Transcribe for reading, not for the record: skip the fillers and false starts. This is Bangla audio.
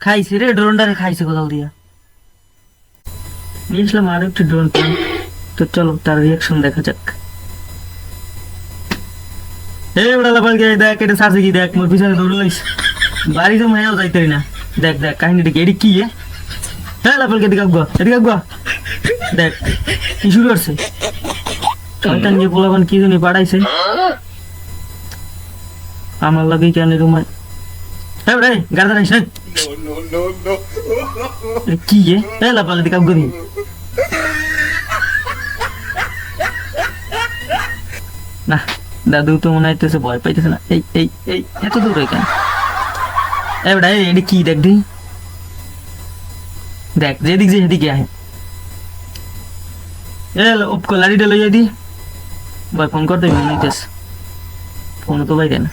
খাইছে রে ড্রোনটারে খাইছে কোথাও দিয়া নিয়ে আসলাম আর একটু ড্রোন। তো চলো তার রিয়াকশন দেখা যাক। এই ওটা লাফাল গে দেখ এটা সারছে কি দেখ মোর পিছনে দৌড়ে লাইস বাড়ি তো মায়াও যাইতে না। দেখ দেখ কাহিনীটা কি এটি কি হ্যাঁ লাফাল গে এদিকে আগুয়া এদিকে আগুয়া দেখ কি শুরু করছে শয়তান যে পোলাপান কি জানি পাঠাইছে আমার লাগে কেন রুমায় হ্যাঁ রে গাড়ি রাইস কি হ্যাঁ লাফাল এদিকে আগুয়া দি না দাদু তো মনে হইতেছে ভয় পাইতেছে না। এই এই এই এত দূরে কেন এবারে এটা কি দেখ দি দেখ যেদিক যে সেদিকে আহে উপকো লাড়িটা লইয়া দি ভাই ফোন করতে মনে হইতেছে ফোন তো বাইরে না।